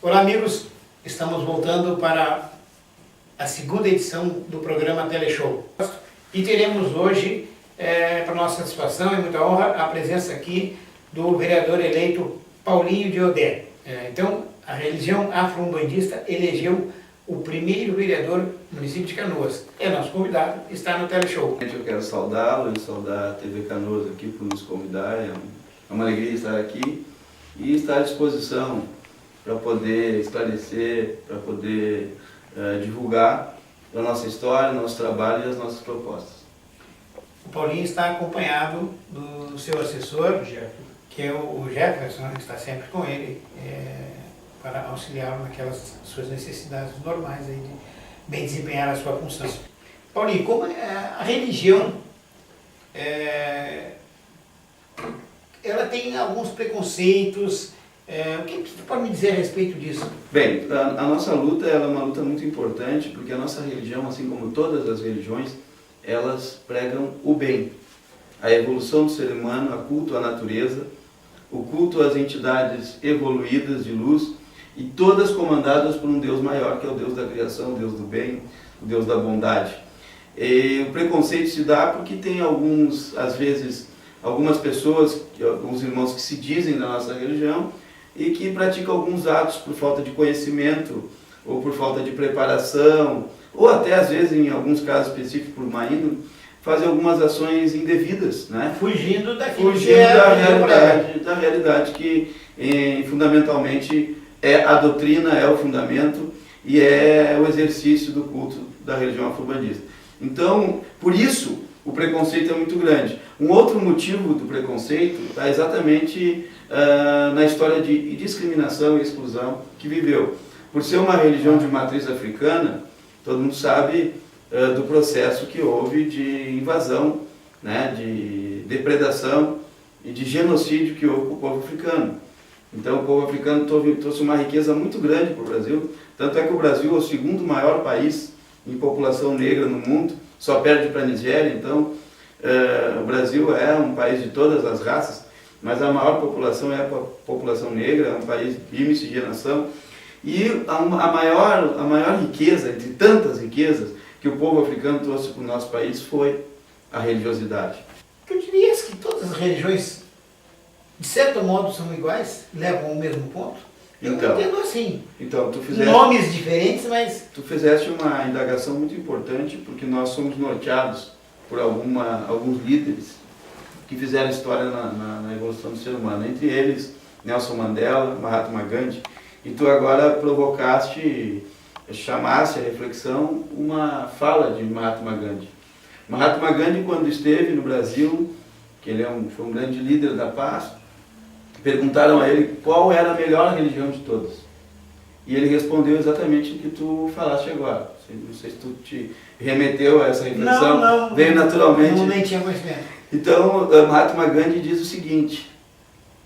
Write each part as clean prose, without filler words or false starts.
Olá, amigos, estamos voltando para a segunda edição do programa Teleshow. E teremos hoje, para nossa satisfação e muita honra, a presença aqui do vereador eleito Paulinho de Odé. Então, a religião afro-umbandista elegeu o primeiro vereador do município de Canoas. É nosso convidado, está no Teleshow. Eu quero saudá-lo e saudar a TV Canoas aqui por nos convidar. É uma alegria estar aqui e estar à disposição para poder esclarecer, para poder divulgar a nossa história, o nosso trabalho e as nossas propostas. O Paulinho está acompanhado do seu assessor, que é o Jefferson, que está sempre com ele, para auxiliá-lo naquelas suas necessidades normais aí de bem desempenhar a sua função. Paulinho, como a religião, ela tem alguns preconceitos, o que você pode me dizer a respeito disso? Bem, a nossa luta é uma luta muito importante, porque a nossa religião, assim como todas as religiões, elas pregam o bem, a evolução do ser humano, o culto à natureza, o culto às entidades evoluídas de luz, e todas comandadas por um Deus maior, que é o Deus da criação, o Deus do bem, o Deus da bondade. E o preconceito se dá porque tem às vezes, algumas pessoas, alguns irmãos que se dizem da nossa religião e que praticam alguns atos por falta de conhecimento, ou por falta de preparação, ou até às vezes, em alguns casos específicos, por má índole, fazem algumas ações indevidas, né? Fugindo daquilo que é da realidade que fundamentalmente é a doutrina, é o fundamento e é o exercício do culto da religião afro-umbandista. Então, por isso, o preconceito é muito grande. Um outro motivo do preconceito está exatamente na história de discriminação e exclusão que viveu. Por ser uma religião de matriz africana, todo mundo sabe do processo que houve de invasão, né, de depredação e de genocídio que houve com o povo africano. Então o povo africano trouxe uma riqueza muito grande para o Brasil, tanto é que o Brasil é o segundo maior país em população negra no mundo, só perde para a Nigéria. Então o Brasil é um país de todas as raças, mas a maior população é a população negra, é um país de miscigenação. E a maior riqueza, entre tantas riquezas, que o povo africano trouxe para o nosso país foi a religiosidade. Eu diria que todas as religiões, de certo modo, são iguais, levam ao mesmo ponto. Eu entendo assim. Então, nomes diferentes, mas... Tu fizeste uma indagação muito importante, porque nós somos norteados por alguns líderes que fizeram história na evolução do ser humano. Entre eles, Nelson Mandela, Mahatma Gandhi. E tu agora chamaste a reflexão uma fala de Mahatma Gandhi. Mahatma Gandhi, quando esteve no Brasil, que ele foi um grande líder da paz, perguntaram a ele qual era a melhor religião de todas. E ele respondeu exatamente o que tu falaste agora. Não sei se tu te remeteu a essa reflexão. Não. Veio naturalmente. Não, nem tinha conhecimento. Então, Mahatma Gandhi diz o seguinte,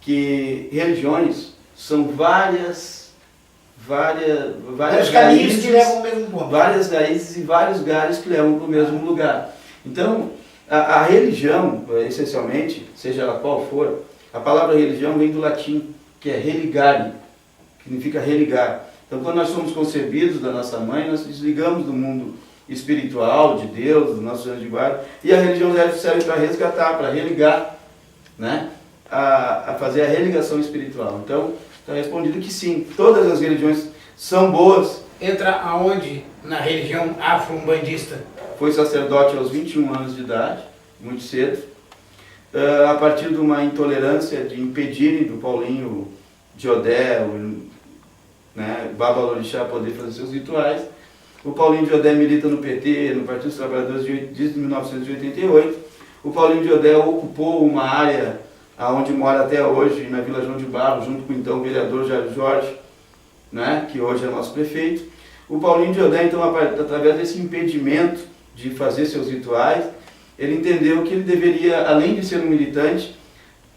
que religiões são vários caminhos que levam ao mesmo ponto. Várias raízes e vários galhos que levam para o mesmo lugar. Então, a religião, essencialmente, seja ela qual for, a palavra religião vem do latim, que é religare, que significa religar. Então, quando nós somos concebidos da nossa mãe, nós desligamos do mundo espiritual, de Deus, do nosso anjo de guarda, e a religião serve para resgatar, para religar, né? A fazer a religação espiritual. Então, está respondido que sim, todas as religiões são boas. Entra aonde na religião afro-umbandista? Foi sacerdote aos 21 anos de idade, muito cedo, a partir de uma intolerância de impedirem do Paulinho de Odé, né, Babalorixá, poder fazer seus rituais. O Paulinho de Odé milita no PT, no Partido dos Trabalhadores, desde 1988. O Paulinho de Odé ocupou uma área onde mora até hoje, na Vila João de Barro, junto com então o vereador Jair Jorge, né, que hoje é nosso prefeito. O Paulinho de Odé, então, através desse impedimento de fazer seus rituais, ele entendeu que ele deveria, além de ser um militante,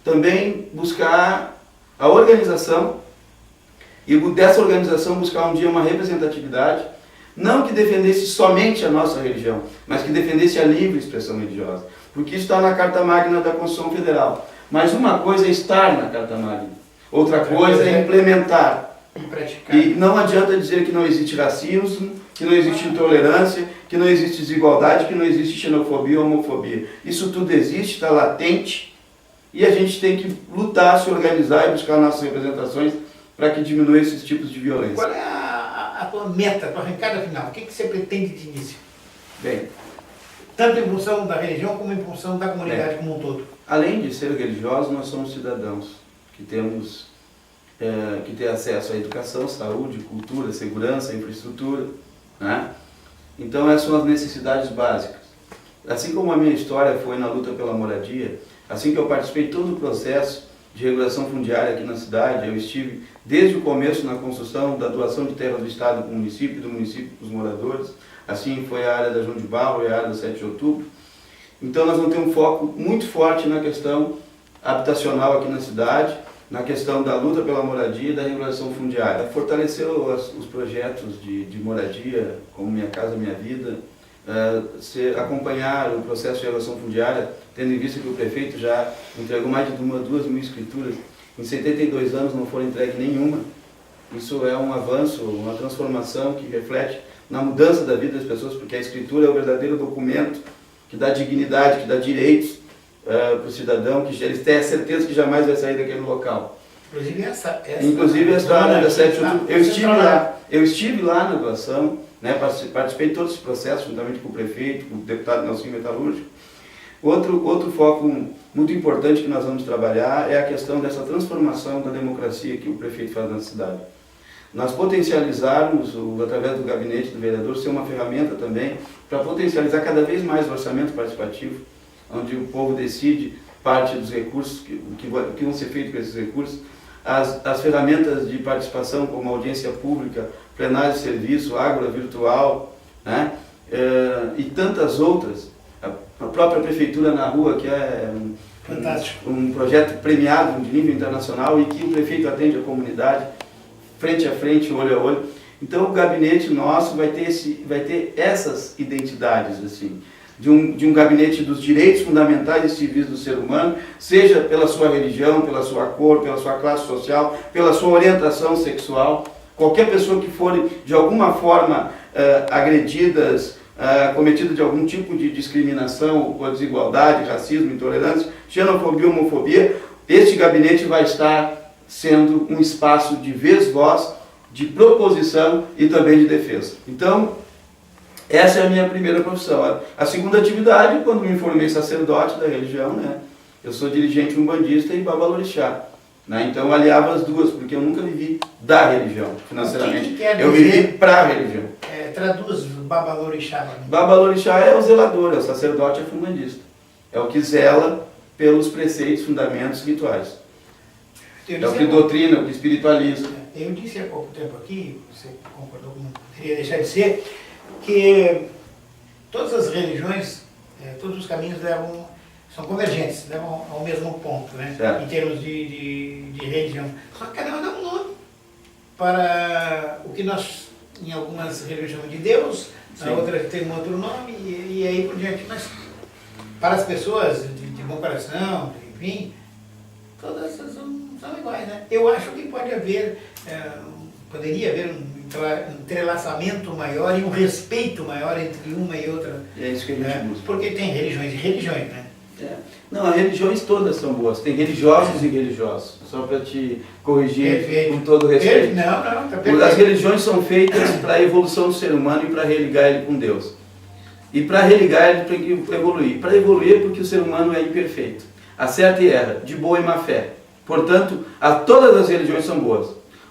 também buscar a organização, e dessa organização buscar um dia uma representatividade, não que defendesse somente a nossa religião, mas que defendesse a livre expressão religiosa, porque isso está na Carta Magna da Constituição Federal. Mas uma coisa é estar na Carta Magna, outra coisa é implementar. E praticar. E não adianta dizer que não existe racismo, que não existe intolerância, que não existe desigualdade, que não existe xenofobia ou homofobia. Isso tudo existe, está latente, e a gente tem que lutar, se organizar e buscar nossas representações para que diminua esses tipos de violência. Qual é a tua meta, a tua arrancada final? O que você pretende de início? Bem, tanto em função da religião como em função da comunidade como um todo. Além de ser religiosos, nós somos cidadãos que temos que ter acesso à educação, saúde, cultura, segurança, infraestrutura, né? Então essas são as necessidades básicas. Assim como a minha história foi na luta pela moradia, assim que eu participei de todo o processo de regulação fundiária aqui na cidade, eu estive desde o começo na construção da doação de terras do Estado para o município e do município para os moradores, assim foi a área da João de Barro e a área do 7 de outubro. Então nós vamos ter um foco muito forte na questão habitacional aqui na cidade, na questão da luta pela moradia e da regulação fundiária. Fortalecer os projetos de moradia, como Minha Casa Minha Vida, acompanhar o processo de regulação fundiária, tendo em vista que o prefeito já entregou mais de 2.000 escrituras. Em 72 anos não foram entregue nenhuma. Isso é um avanço, uma transformação que reflete na mudança da vida das pessoas, porque a escritura é o verdadeiro documento que dá dignidade, que dá direitos para o cidadão, que ele tem a certeza que jamais vai sair daquele local. Inclusive essa área da 7 de outubro, eu estive lá na doação, né, participei de todo esse processo, juntamente com o prefeito, com o deputado Nelson Metalúrgico. Outro foco muito importante que nós vamos trabalhar é a questão dessa transformação da democracia que o prefeito faz na cidade. Nós potencializarmos, através do gabinete do vereador, ser uma ferramenta também para potencializar cada vez mais o orçamento participativo, onde o povo decide parte dos recursos, que vão ser feitos com esses recursos, as ferramentas de participação como audiência pública, plenário de serviço, ágora virtual, né, e tantas outras. A própria Prefeitura na Rua, que é um projeto premiado de nível internacional e que o prefeito atende a comunidade, frente a frente, olho a olho. Então o gabinete nosso vai ter essas identidades, assim, de um gabinete dos direitos fundamentais e civis do ser humano, seja pela sua religião, pela sua cor, pela sua classe social, pela sua orientação sexual. Qualquer pessoa que for de alguma forma agredidas, cometida de algum tipo de discriminação, ou desigualdade, racismo, intolerância, xenofobia, homofobia, este gabinete vai estar sendo um espaço de vez-voz, de proposição e também de defesa. Então, essa é a minha primeira profissão. A segunda atividade, quando me formei sacerdote da religião, né, eu sou dirigente umbandista e babalorixá. Né, então, eu aliava as duas, porque eu nunca vivi da religião, financeiramente. Eu vivi para a religião. Traduz babalorixá para mim. Babalorixá é o zelador, é o sacerdote, é o umbandista. É o que zela pelos preceitos, fundamentos rituais. É o que doutrina, o que espiritualiza. Eu disse há pouco tempo aqui, você concordou que não poderia deixar de ser, que todas as religiões, todos os caminhos são convergentes, levam ao mesmo ponto, né? Em termos de religião. Só que cada uma dá um nome para o que nós, em algumas religiões, chamamos de Deus, na outra tem um outro nome e aí por diante. Mas para as pessoas de bom coração, enfim, todas são iguais, né? Eu acho que pode haver, poderia haver um entrelaçamento maior e um respeito maior entre uma e outra. É isso que a gente busca. Porque tem religiões e religiões, né? Não, as religiões todas são boas. Tem religiosos e religiosos. Só para te corrigir com todo respeito. Não, tá perfeito. As religiões são feitas para a evolução do ser humano e para religar ele com Deus. E para religar ele tem que evoluir. Para evoluir porque o ser humano é imperfeito. Acerta e erra, de boa e má fé. Portanto, todas as religiões são boas.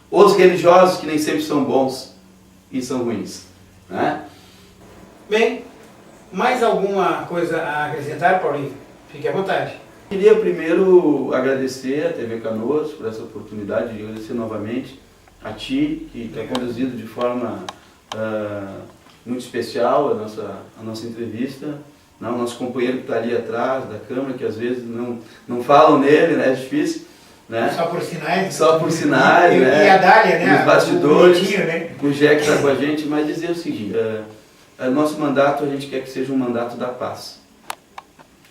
Os religiosos que nem sempre são bons e são ruins. Né? Bem, mais alguma coisa a acrescentar, Paulinho? Fique à vontade. Queria primeiro agradecer a TV Canoas por essa oportunidade, de agradecer novamente a ti, que tem conduzido de forma muito especial a nossa entrevista. Não, o nosso companheiro que está ali atrás da câmera, que às vezes não falam nele, né? É difícil. Né? Só por sinais. Só por sinais, né? E a Dália, né? Os bastidores, né? o Jack está com a gente, mas dizer o seguinte, nosso mandato a gente quer que seja um mandato da paz.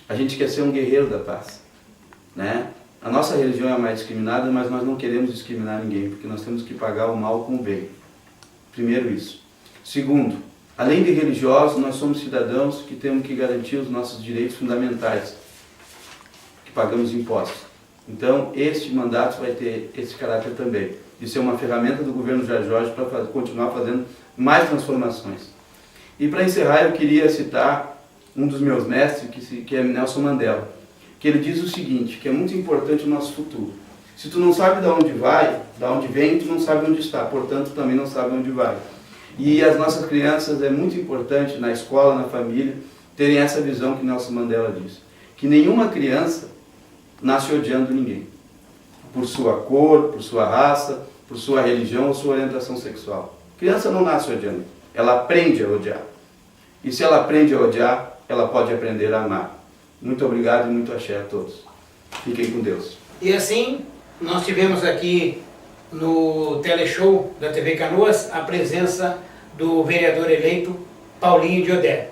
A gente quer ser um guerreiro da paz. Né? A nossa religião é a mais discriminada, mas nós não queremos discriminar ninguém, porque nós temos que pagar o mal com o bem. Primeiro isso. Segundo, além de religiosos, nós somos cidadãos que temos que garantir os nossos direitos fundamentais, que pagamos impostos. Então, este mandato vai ter esse caráter também, de ser uma ferramenta do governo Jair Jorge para continuar fazendo mais transformações. E para encerrar, eu queria citar um dos meus mestres, que é Nelson Mandela, que ele diz o seguinte, que é muito importante o nosso futuro. Se tu não sabe de onde vai, de onde vem, tu não sabe onde está, portanto, também não sabe onde vai. E as nossas crianças, é muito importante na escola, na família, terem essa visão que Nelson Mandela diz, que nenhuma criança nasce odiando ninguém, por sua cor, por sua raça, por sua religião ou sua orientação sexual. A criança não nasce odiando, ela aprende a odiar. E se ela aprende a odiar, ela pode aprender a amar. Muito obrigado e muito axé a todos. Fiquem com Deus. E assim, nós tivemos aqui no teleshow da TV Canoas a presença do vereador eleito Paulinho de Odé,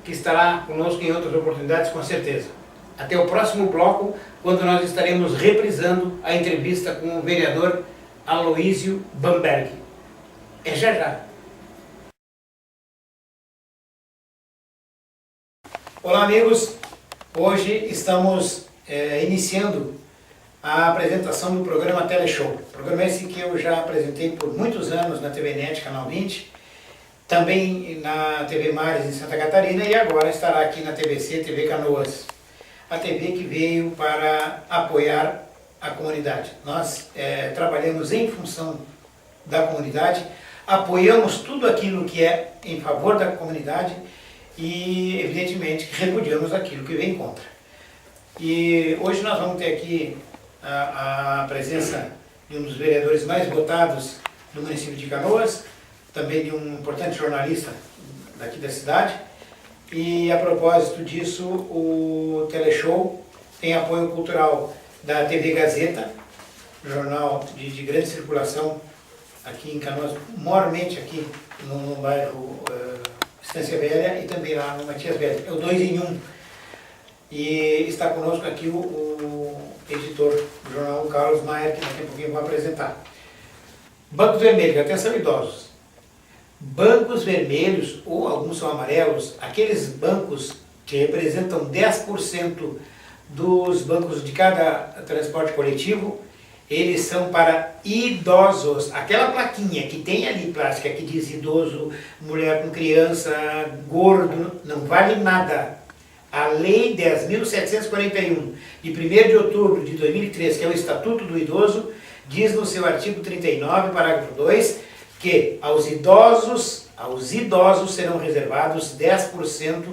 que estará conosco em outras oportunidades, com certeza. Até o próximo bloco, quando nós estaremos reprisando a entrevista com o vereador Aloísio Bamberg. É já já. Olá, amigos. Hoje estamos iniciando a apresentação do programa Teleshow. Programa esse que eu já apresentei por muitos anos na TV Net, Canal 20, também na TV Mares em Santa Catarina e agora estará aqui na TVC, TV Canoas. A TV que veio para apoiar a comunidade. Nós trabalhamos em função da comunidade, apoiamos tudo aquilo que é em favor da comunidade e, evidentemente, repudiamos aquilo que vem contra. E hoje nós vamos ter aqui a presença de um dos vereadores mais votados do município de Canoas, também de um importante jornalista daqui da cidade. E a propósito disso, o Teleshow tem apoio cultural da TV Gazeta, jornal de grande circulação aqui em Canoas, maiormente aqui no bairro Estância Velha e também lá no Matias Velho. É o 2 em 1. E está conosco aqui o editor do jornal, Carlos Maier, que daqui a pouquinho vai apresentar. Bancos vermelhos, atenção idosos. Bancos vermelhos, ou alguns são amarelos, aqueles bancos que representam 10% dos bancos de cada transporte coletivo, eles são para idosos. Aquela plaquinha que tem ali, plástica, que diz idoso, mulher com criança, gordo, não vale nada. A Lei 10.741, de 1º de outubro de 2003, que é o Estatuto do Idoso, diz no seu artigo 39, parágrafo 2, que aos idosos serão reservados 10%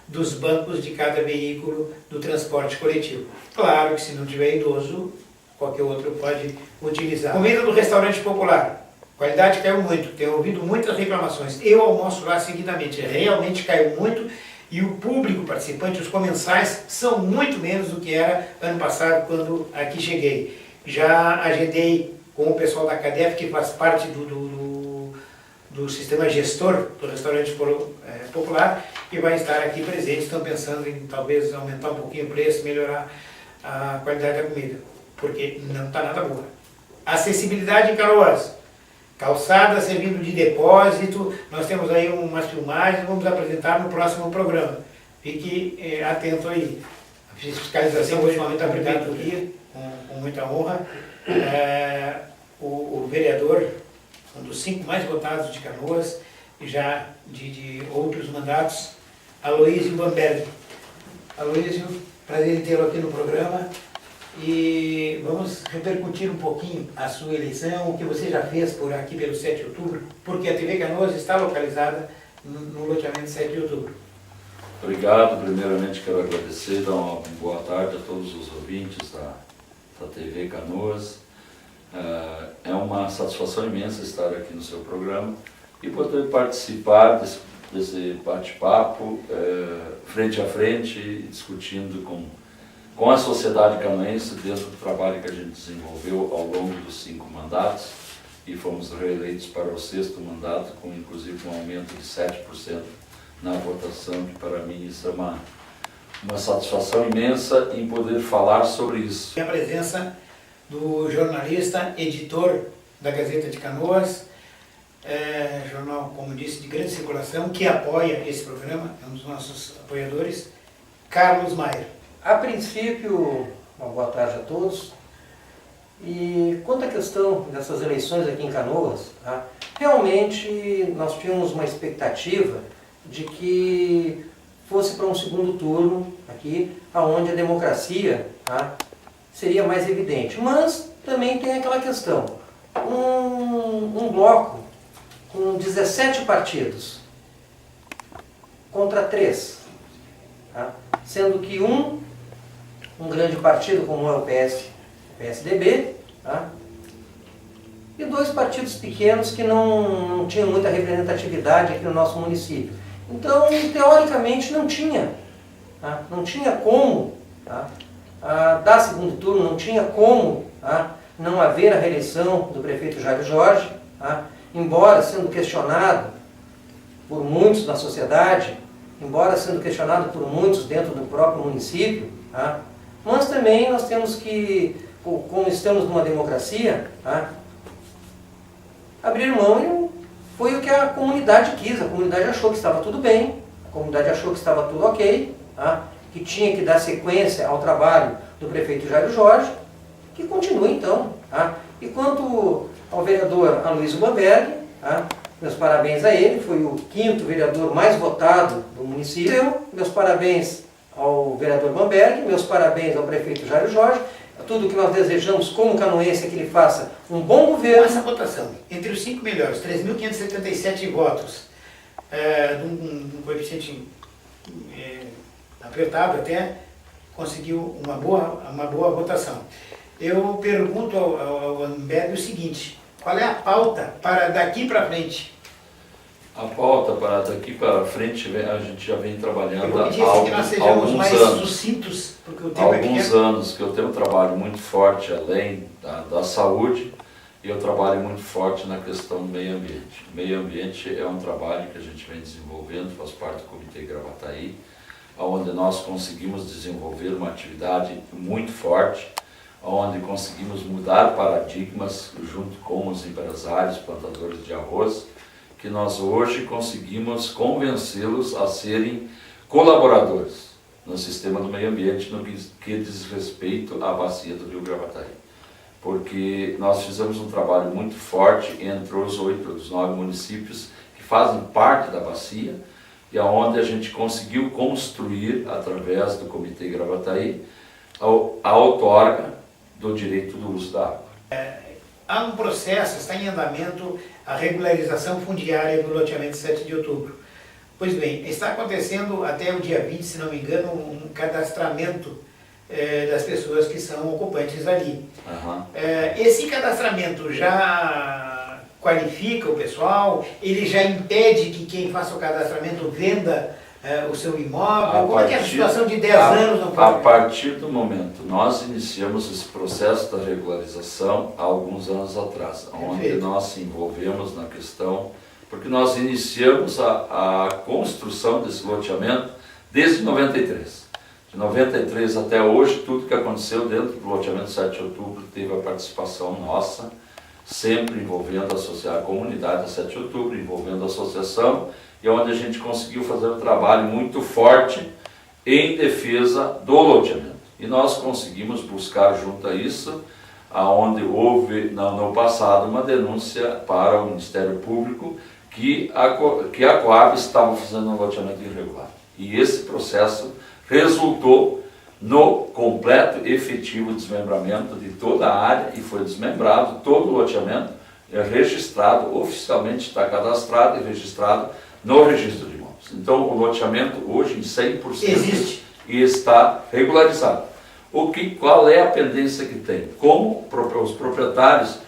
dos bancos de cada veículo do transporte coletivo. Claro que se não tiver idoso, qualquer outro pode utilizar. Comida do restaurante popular. Qualidade caiu muito, tenho ouvido muitas reclamações. Eu almoço lá seguidamente, realmente caiu muito e o público participante, os comensais, são muito menos do que era ano passado quando aqui cheguei. Já agendei com o pessoal da CADEF, que faz parte do sistema gestor do restaurante popular, que vai estar aqui presente. Estão pensando em talvez aumentar um pouquinho o preço, melhorar a qualidade da comida, porque não está nada boa. Acessibilidade em Canoas. Calçada servindo de depósito, nós temos aí umas filmagens, vamos apresentar no próximo programa. Fique atento aí. A fiscalização ultimamente está aplicada aqui, com muita honra. O vereador, um dos 5 mais votados de Canoas, e já de outros mandatos, Aloísio Bamberg. Aloísio, prazer em tê-lo aqui no programa. E vamos repercutir um pouquinho a sua eleição, o que você já fez por aqui pelo 7 de outubro, porque a TV Canoas está localizada no loteamento 7 de outubro. Obrigado, primeiramente quero agradecer, dar uma boa tarde a todos os ouvintes da TV Canoas. É uma satisfação imensa estar aqui no seu programa e poder participar desse bate-papo frente a frente, discutindo com a sociedade canoense dentro do trabalho que a gente desenvolveu ao longo dos 5 mandatos e fomos reeleitos para o 6º mandato, com inclusive um aumento de 7% na votação, que para mim isso é uma satisfação imensa em poder falar sobre isso. A presença do jornalista, editor da Gazeta de Canoas, jornal, como disse, de grande circulação, que apoia esse programa, é um dos nossos apoiadores, Carlos Maier. A princípio, uma boa tarde a todos. E quanto à questão dessas eleições aqui em Canoas, tá, realmente nós tínhamos uma expectativa de que fosse para um segundo turno aqui, onde a democracia, tá, seria mais evidente. Mas também tem aquela questão, um bloco com 17 partidos contra 3, tá, sendo que um grande partido como é o PSDB, tá, e 2 partidos pequenos que não tinham muita representatividade aqui no nosso município. Então, teoricamente, não tinha como, tá, dar segundo turno, não tinha como, tá, não haver a reeleição do prefeito Jairo Jorge, tá, embora sendo questionado por muitos na sociedade, embora sendo questionado por muitos dentro do próprio município, tá, mas também nós temos que, como estamos numa democracia, tá, abrir mão e foi o que a comunidade quis. A comunidade achou que estava tudo bem, a comunidade achou que estava tudo ok, tá, que tinha que dar sequência ao trabalho do prefeito Jairo Jorge, que continue então. Tá. E quanto ao vereador Aloysio Bamberg, tá, meus parabéns a ele, foi o 5º vereador mais votado do município. Meus parabéns ao vereador Bamberg, meus parabéns ao prefeito Jairo Jorge. Tudo que nós desejamos como canoense é que ele faça um bom governo. Essa votação, entre os 5 melhores, 3.577 votos, um coeficiente apertado até, conseguiu uma boa votação. Eu pergunto ao Bamberg o seguinte, qual é a pauta para daqui para frente? A pauta para daqui para frente, a gente já vem trabalhando há que nós sejamos mais sucintos, porque o tempo é pequeno. Alguns anos que eu tenho um trabalho muito forte além da saúde, e eu trabalho muito forte na questão do meio ambiente. O meio ambiente é um trabalho que a gente vem desenvolvendo, faz parte do Comitê Gravataí, onde nós conseguimos desenvolver uma atividade muito forte, onde conseguimos mudar paradigmas junto com os empresários, plantadores de arroz, que nós hoje conseguimos convencê-los a serem colaboradores no sistema do meio ambiente no que diz respeito à bacia do Rio Gravataí. Porque nós fizemos um trabalho muito forte entre os 9 municípios que fazem parte da bacia, e aonde a gente conseguiu construir, através do Comitê Gravataí, a outorga do direito do uso da água. Há um processo, está em andamento a regularização fundiária do loteamento 7 de outubro. Pois bem, está acontecendo até o dia 20, se não me engano, um cadastramento das pessoas que são ocupantes ali. Uhum. Esse cadastramento já qualifica o pessoal? Ele já impede que quem faça o cadastramento venda o seu imóvel? Como é que é a situação de 10 anos não pode? A partir do momento, nós iniciamos esse processo da regularização há alguns anos atrás, onde nós se envolvemos na questão, porque nós iniciamos a construção desse loteamento desde 93. De 93 até hoje, tudo que aconteceu dentro do loteamento 7 de outubro teve a participação nossa, sempre envolvendo a comunidade da 7 de outubro, envolvendo a associação, e onde a gente conseguiu fazer um trabalho muito forte em defesa do loteamento. E nós conseguimos buscar junto a isso, aonde houve no passado uma denúncia para o Ministério Público que a Coab estava fazendo um loteamento irregular. E esse processo resultou no completo e efetivo desmembramento de toda a área, e foi desmembrado todo o loteamento, é registrado, oficialmente está cadastrado e registrado no registro de imóveis. Então o loteamento hoje em 100% existe e está regularizado. Qual é a pendência que tem? Como os proprietários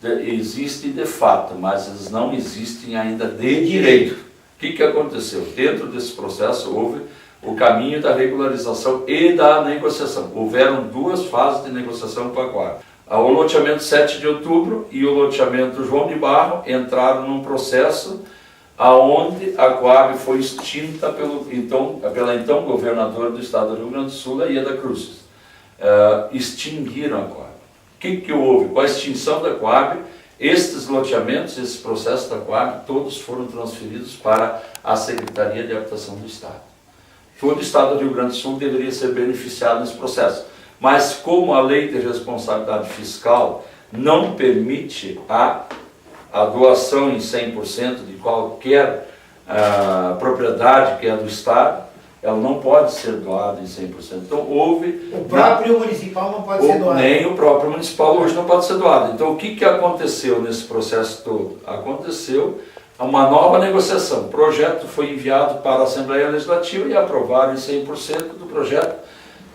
existem de fato, mas eles não existem ainda de direito. O que aconteceu? Dentro desse processo houve o caminho da regularização e da negociação. Houveram 2 fases de negociação com a Coab. O loteamento 7 de outubro e o loteamento João de Barro entraram num processo aonde a Coab foi extinta pela então governadora do estado do Rio Grande do Sul, a Ieda Cruzes. Extinguiram a Coab. O que houve? Com a extinção da Coab, estes loteamentos, esses processos da Coab, todos foram transferidos para a Secretaria de Habitação do Estado. Todo o estado do Rio Grande do Sul deveria ser beneficiado nesse processo. Mas como a lei de responsabilidade fiscal não permite a doação em 100% de qualquer propriedade que é do Estado, ela não pode ser doada em 100%. Então houve... O próprio municipal não pode ser doado. Nem o próprio municipal hoje não pode ser doado. Então o que aconteceu nesse processo todo? Aconteceu uma nova negociação. O projeto foi enviado para a Assembleia Legislativa e aprovaram em 100% do projeto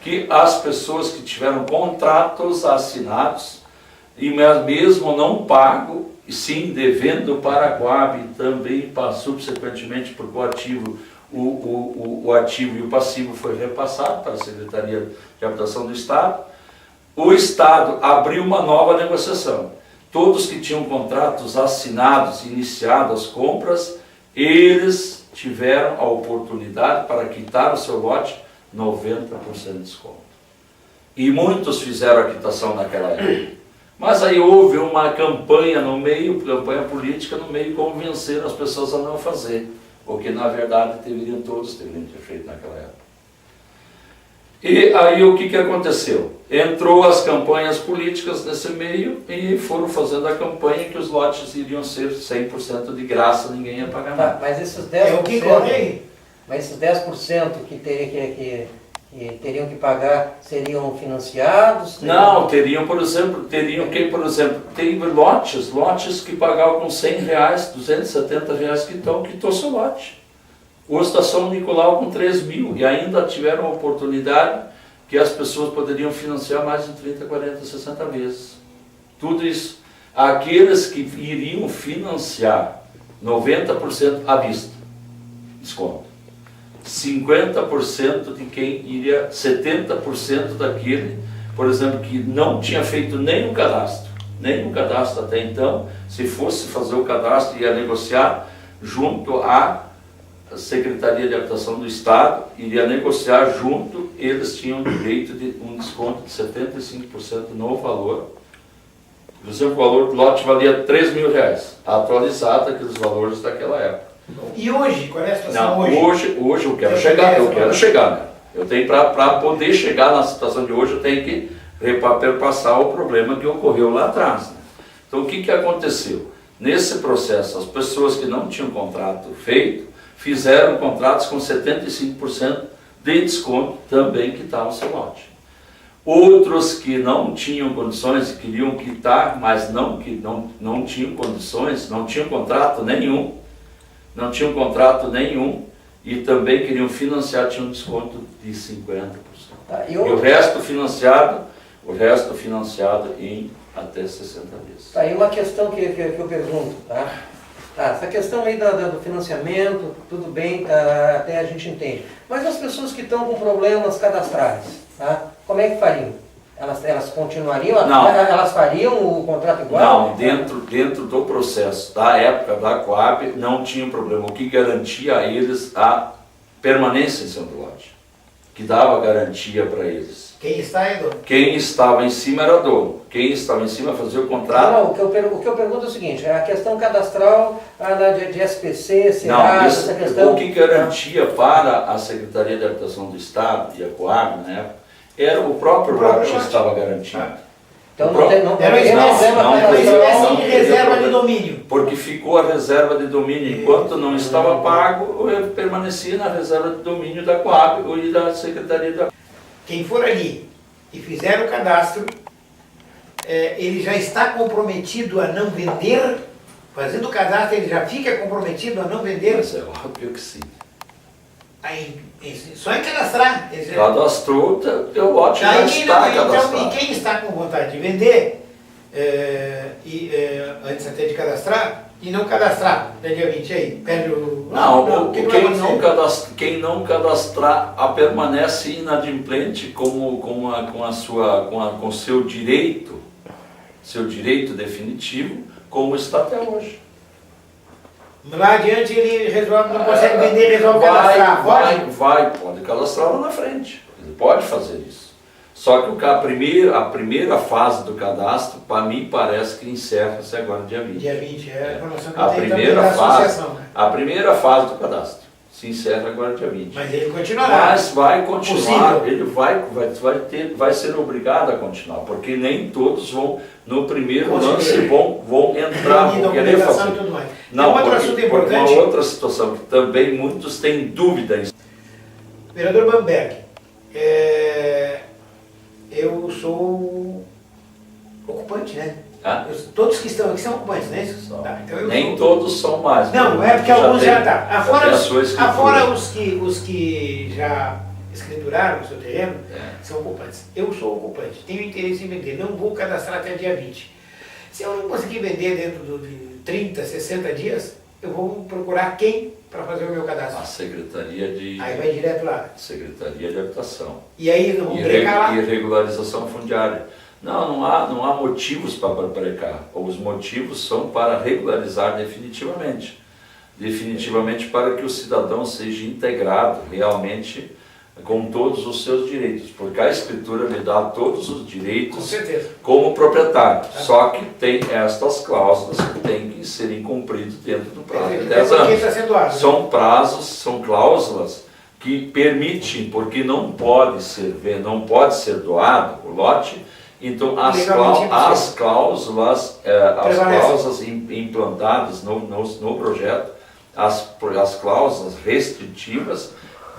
que as pessoas que tiveram contratos assinados e mesmo não pago, sim devendo para a Coab e também subsequentemente por coativo, o ativo e o passivo foi repassado para a Secretaria de Habitação do Estado, o Estado abriu uma nova negociação. Todos que tinham contratos assinados, iniciadas as compras, eles tiveram a oportunidade para quitar o seu lote 90% de desconto. E muitos fizeram a quitação naquela época. Mas aí houve uma campanha no meio, campanha política no meio, convenceram as pessoas a não fazer. O que na verdade todos deveriam ter feito naquela época. E aí o que aconteceu? Entrou as campanhas políticas nesse meio e foram fazendo a campanha que os lotes iriam ser 100% de graça, ninguém ia pagar nada. Mas esses 10%, É o que corre. mas esses 10% que teriam que pagar seriam financiados? Não, teriam, por exemplo, tem lotes que pagavam com R$100, R$270 quitou seu lote. Hoje está São Nicolau com 3 mil e ainda tiveram a oportunidade que as pessoas poderiam financiar mais de 30, 40, 60 vezes. Tudo isso. Aqueles que iriam financiar 90% à vista, desconto. 50% de quem iria, 70% daquele, por exemplo, que não tinha feito nenhum cadastro até então, se fosse fazer o cadastro ia negociar junto à Secretaria de Habitação do Estado, iria negociar junto, eles tinham direito de um desconto de 75% no valor. Por exemplo, o valor do lote valia R$3 mil, atualizado aqueles valores daquela época. E hoje, qual é a situação Não, hoje eu quero chegar, né? Eu tenho para poder chegar na situação de hoje, eu tenho que repassar o problema que ocorreu lá atrás. Né? Então o que aconteceu? Nesse processo, as pessoas que não tinham contrato feito, fizeram contratos com 75% de desconto, também quitaram o seu lote. Outros que não tinham condições e queriam quitar, mas não tinham condições, não tinham contrato nenhum, e também queriam financiar, tinham um desconto de 50%. E o resto financiado em até 60 vezes. Aí uma questão que eu pergunto, tá? Essa questão aí do financiamento, tudo bem, até a gente entende. Mas as pessoas que estão com problemas cadastrais, tá? Como é que fariam? Elas continuariam? Não. Elas fariam o contrato igual? Não, dentro do processo da época da Coab não tinha problema. O que garantia a eles a permanência em São Lote, que dava garantia para eles. Quem está é dono. Quem estava em cima era dono. Quem estava em cima fazia o contrato. Não, o que eu pergunto é o seguinte, é a questão cadastral de SPC, Serasa, essa questão... O que garantia para a Secretaria de Habitação do Estado e a Coab, na época, era o próprio lote que estava garantido. Então não tem reserva de domínio. Porque ficou a reserva de domínio. Enquanto não estava pago, eu permanecia na reserva de domínio da Coab e da Secretaria da... Quem for ali e fizer o cadastro, ele já está comprometido a não vender, fazendo o cadastro ele já fica comprometido a não vender. Mas é óbvio que sim. Aí, só em cadastrar. Cadastrou, o lote já está cadastrado. Então, e quem está com vontade de vender, antes até de cadastrar, e não cadastrar, até dia 20 aí, perde o... Quem não cadastrar permanece inadimplente com o seu direito definitivo, como está até hoje. Lá adiante ele resolve, não consegue vender, resolve cadastrar. Pode cadastrar lá na frente. Ele pode fazer isso. Só que a primeira fase do cadastro, para mim, parece que encerra-se agora dia 20. Dia 20, é a informação que A eu tenho também primeira da fase, associação. Né? a primeira fase do cadastro se encerra agora dia 20. Mas ele continuará. Mas vai continuar, Possível. ele vai ser obrigado a continuar, porque nem todos vão, no primeiro Com lance, certeza. vão entrar, Reunir vão querer documentação fazer. e tudo mais. Não, Tem outro porque assunto importante. uma outra situação que também muitos têm dúvida em... Vereador Bamberg, eu sou ocupante, né? Ah? Todos que estão aqui são ocupantes, né? São. Tá, então eu Nem sou... todos são mais. Não, mas é porque alguns já tem- tá. já tem a sua escritura. Afora os que já escrituraram o seu terreno, É. são ocupantes. Eu sou ocupante, tenho interesse em vender, não vou cadastrar até dia 20. Se eu não conseguir vender dentro de 30, 60 dias, eu vou procurar quem para fazer o meu cadastro. A Secretaria de Habitação. E aí não vão brecar lá. E regularização fundiária. Não há motivos para brecar. Os motivos são para regularizar definitivamente. Definitivamente para que o cidadão seja integrado realmente com todos os seus direitos. Porque a escritura lhe dá todos os Com direitos certeza. como proprietário. Só que tem estas cláusulas que têm que serem cumpridas dentro do prazo de 10 Porque anos. está sendo ágil. São prazos, são cláusulas que permitem, porque não pode ser doado o lote, então as Legalmente cláusulas implantadas no projeto, as cláusulas restritivas,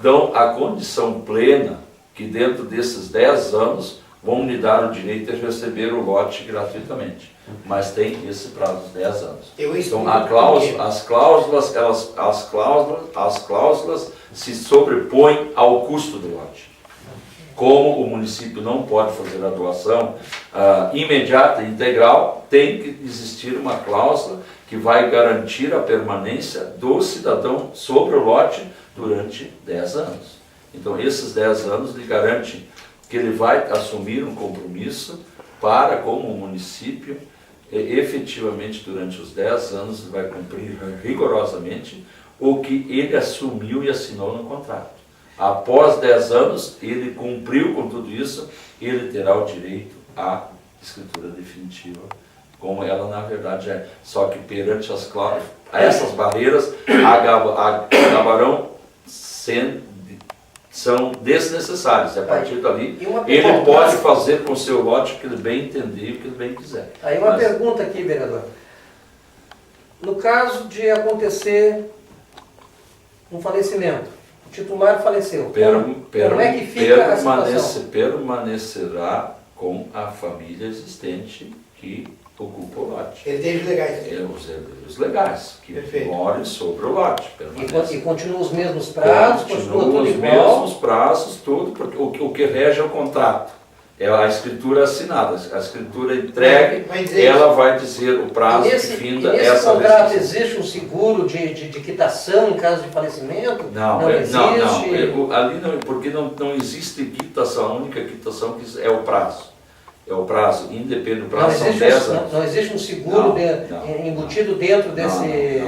dão a condição plena que dentro desses 10 anos vão lhe dar o direito de receber o lote gratuitamente. Mas tem esse prazo de 10 anos. Então as cláusulas se sobrepõem ao custo do lote. Como o município não pode fazer a doação imediata e integral, tem que existir uma cláusula que vai garantir a permanência do cidadão sobre o lote durante 10 anos. Então esses 10 anos lhe garante que ele vai assumir um compromisso para, como o município, efetivamente durante os 10 anos vai cumprir rigorosamente o que ele assumiu e assinou no contrato. Após 10 anos, ele cumpriu com tudo isso, ele terá o direito à escritura definitiva, como ela na verdade é. Só que perante essas barreiras acabarão são desnecessárias. A partir dali, ele pode fazer com o seu lote o que ele bem entender, o que ele bem quiser. Aí uma pergunta aqui, vereador. No caso de acontecer um falecimento, o titular faleceu, como é que fica a situação? Permanecerá com a família existente que ocupa o lote. Herdeiros legais. Os herdeiros legais, que Perfeito. morem sobre o lote. E continuam os mesmos prazos, continua tudo os igual? mesmos prazos, tudo, porque o que rege é o contrato. É a escritura assinada, a escritura entregue, ela vai dizer o prazo que finda nesse essa contrato restrição. existe um seguro de quitação em caso de falecimento? Não existe? Ali não, porque não existe quitação, a única quitação que é o prazo. É o prazo, independente do prazo, são 10 anos. Não existe um seguro embutido dentro desse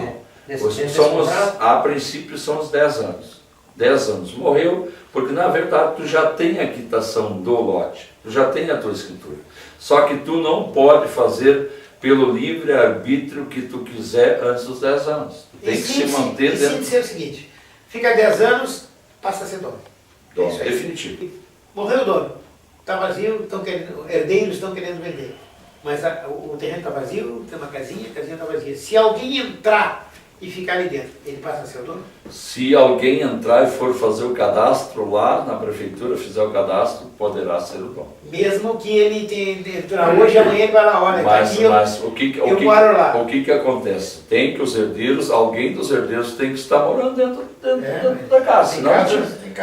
contrato? A princípio são os 10 anos. 10 anos. Morreu, porque na verdade tu já tem a quitação do lote, tu já tem a tua escritura. Só que tu não pode fazer pelo livre-arbítrio que tu quiser antes dos 10 anos. Tu tem que se manter dentro. E se dizer o seguinte, fica 10 anos, passa a ser dono. Dono, definitivo. Morreu o dono, está vazio, herdeiros estão querendo vender. Mas o terreno está vazio, tem uma casinha, a casinha está vazia. Se alguém entrar e ficar ali dentro, ele passa a ser o dono? Se alguém entrar e for fazer o cadastro lá na prefeitura, fizer o cadastro, poderá ser o dono. Mesmo que ele entrar hoje, amanhã ele vai lá, olha, mas aqui o que moro lá. O que acontece? Tem que os herdeiros, alguém dos herdeiros tem que estar morando dentro da casa.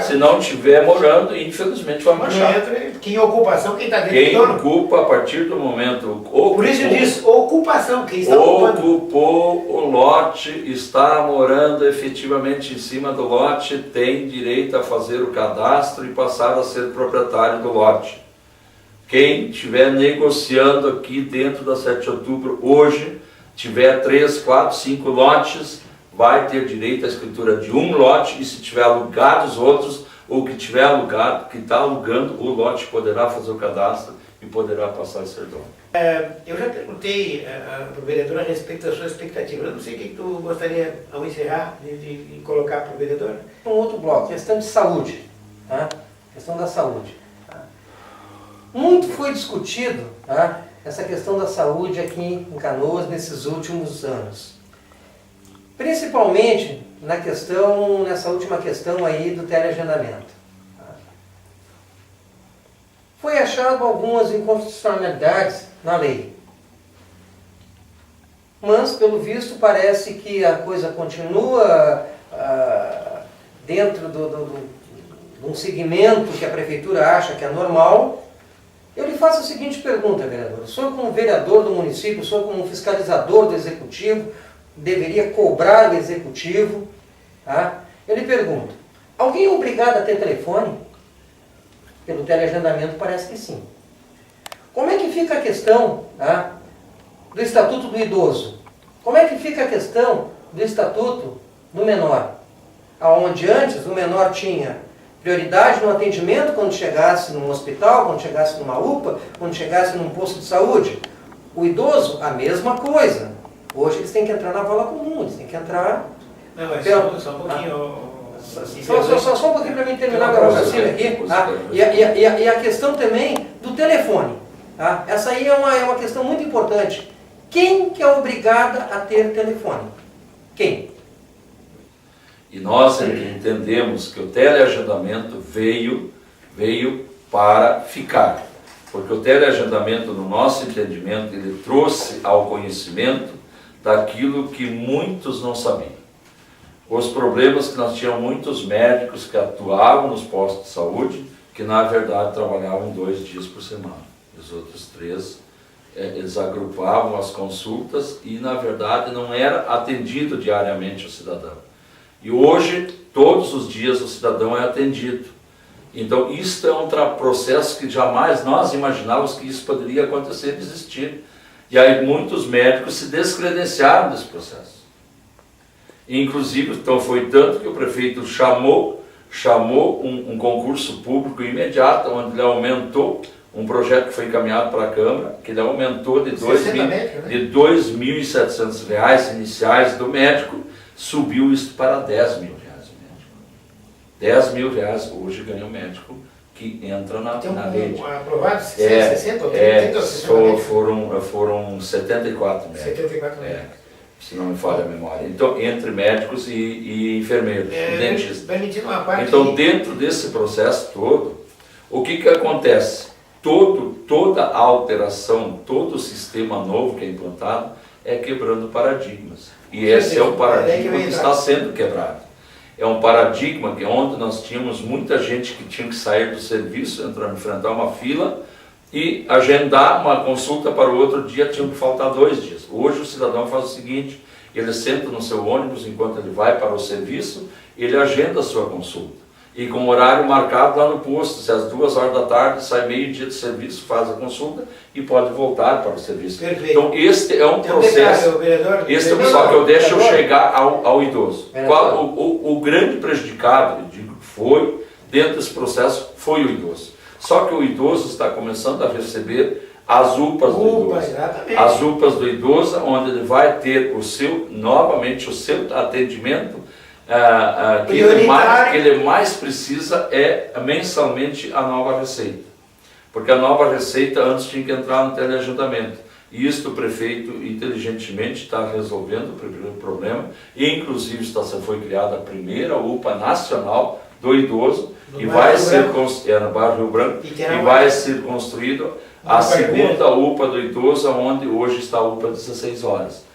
Se não estiver morando, infelizmente vai marchar. Quem em ocupação, quem está dentro Quem do dono. ocupa a partir do momento... Por isso eu disse, ocupação, quem está ocupando. Ocupou o lote, está morando efetivamente em cima do lote, tem direito a fazer o cadastro e passar a ser proprietário do lote. Quem estiver negociando aqui dentro da 7 de outubro, hoje, tiver 3, 4, 5 lotes, vai ter direito à escritura de um lote, e se tiver alugado os outros, ou que tiver alugado, que está alugando o lote, poderá fazer o cadastro e poderá passar a ser dono. Eu já perguntei para o vereador a respeito da sua expectativa. Eu não sei o que tu gostaria, ao encerrar, de colocar para o vereador. Um outro bloco, questão de saúde. Tá? Questão da saúde. Tá? Muito foi discutido, tá, essa questão da saúde aqui em Canoas nesses últimos anos. Principalmente nessa última questão aí do teleagendamento. Tá? Foi achado algumas inconstitucionalidades na lei. Mas, pelo visto, parece que a coisa continua dentro de um segmento que a prefeitura acha que é normal. Eu lhe faço a seguinte pergunta, vereador. O senhor, como vereador do município, o senhor, como fiscalizador do executivo, deveria cobrar o executivo. Tá? Eu lhe pergunto, alguém é obrigado a ter telefone? Pelo teleagendamento parece que sim. Como é que fica a questão, tá, do Estatuto do Idoso? Como é que fica a questão do Estatuto do Menor? Onde antes o menor tinha prioridade no atendimento quando chegasse num hospital, quando chegasse numa UPA, quando chegasse num posto de saúde. O idoso, a mesma coisa. Hoje eles têm que entrar na vala comum, eles têm que entrar... Não, mas só um pouquinho... Só um pouquinho para mim terminar meu raciocínio aqui. Tá? E a questão também do telefone. Tá? Essa aí é uma questão muito importante. Quem que é obrigada a ter telefone? Quem? E nós entendemos que o teleagendamento veio para ficar. Porque o teleagendamento, no nosso entendimento, ele trouxe ao conhecimento daquilo que muitos não sabiam. Os problemas que nós tínhamos muitos médicos que atuavam nos postos de saúde, que na verdade trabalhavam 2 dias por semana. Os outros 3, eles agrupavam as consultas e na verdade não era atendido diariamente o cidadão. E hoje, todos os dias o cidadão é atendido. Então isso é um processo que jamais nós imaginávamos que isso poderia acontecer e existir. E aí muitos médicos se descredenciaram desse processo. Inclusive, então foi tanto que o prefeito chamou um concurso público imediato, onde ele aumentou um projeto que foi encaminhado para a Câmara, que ele aumentou de R$ 2.700 iniciais do médico, subiu isso para R$ 10.000 o médico. R$ 10.000 hoje ganha o médico que entra na rede. Aprovado 60 ou 30 ou 60? Foram 74 médicos. 74 médicos. Se não me falha a memória. Então, entre médicos e enfermeiros, dentistas. Permitindo uma parte. Então, dentro desse processo todo, o que acontece? Toda alteração, todo o sistema novo que é implantado é quebrando paradigmas. E esse é o paradigma que está sendo quebrado. É um paradigma que onde nós tínhamos muita gente que tinha que sair do serviço, enfrentar uma fila e agendar uma consulta para o outro dia, tinham que faltar 2 dias. Hoje o cidadão faz o seguinte, ele senta no seu ônibus enquanto ele vai para o serviço, ele agenda a sua consulta. E com horário marcado lá no posto, se às 2 horas da tarde, sai meio-dia de serviço, faz a consulta e pode voltar para o serviço. Perfeito. Então este é um processo, só que eu deixo eu chegar ao idoso. Qual, o grande prejudicado, eu digo, foi, dentro desse processo, foi o idoso. Só que o idoso está começando a receber as UPAs do idoso. Exatamente. As UPAs do idoso, onde ele vai ter novamente o seu atendimento, que ele mais precisa é mensalmente a nova receita. Porque a nova receita antes tinha que entrar no teleagendamento. E isso o prefeito inteligentemente está resolvendo o problema. E inclusive foi criada a primeira UPA nacional do idoso e vai ser no bairro Rio Branco e vai ser construído a segunda UPA do idoso, onde hoje está a UPA 16 horas.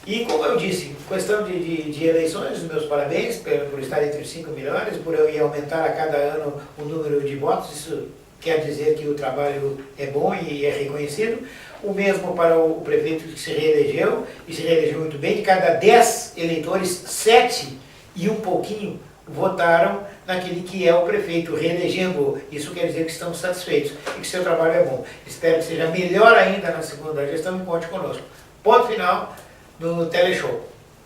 E como eu disse, questão de eleições, meus parabéns por estar entre os 5 melhores, por eu ir aumentar a cada ano o número de votos, isso quer dizer que o trabalho é bom e é reconhecido. O mesmo para o prefeito que se reelegeu, e se reelegeu muito bem. De cada 10 eleitores, 7 e um pouquinho votaram naquele que é o prefeito, reelegendo. Isso quer dizer que estamos satisfeitos e que seu trabalho é bom. Espero que seja melhor ainda na segunda gestão e conte conosco. Ponto final do Teleshow.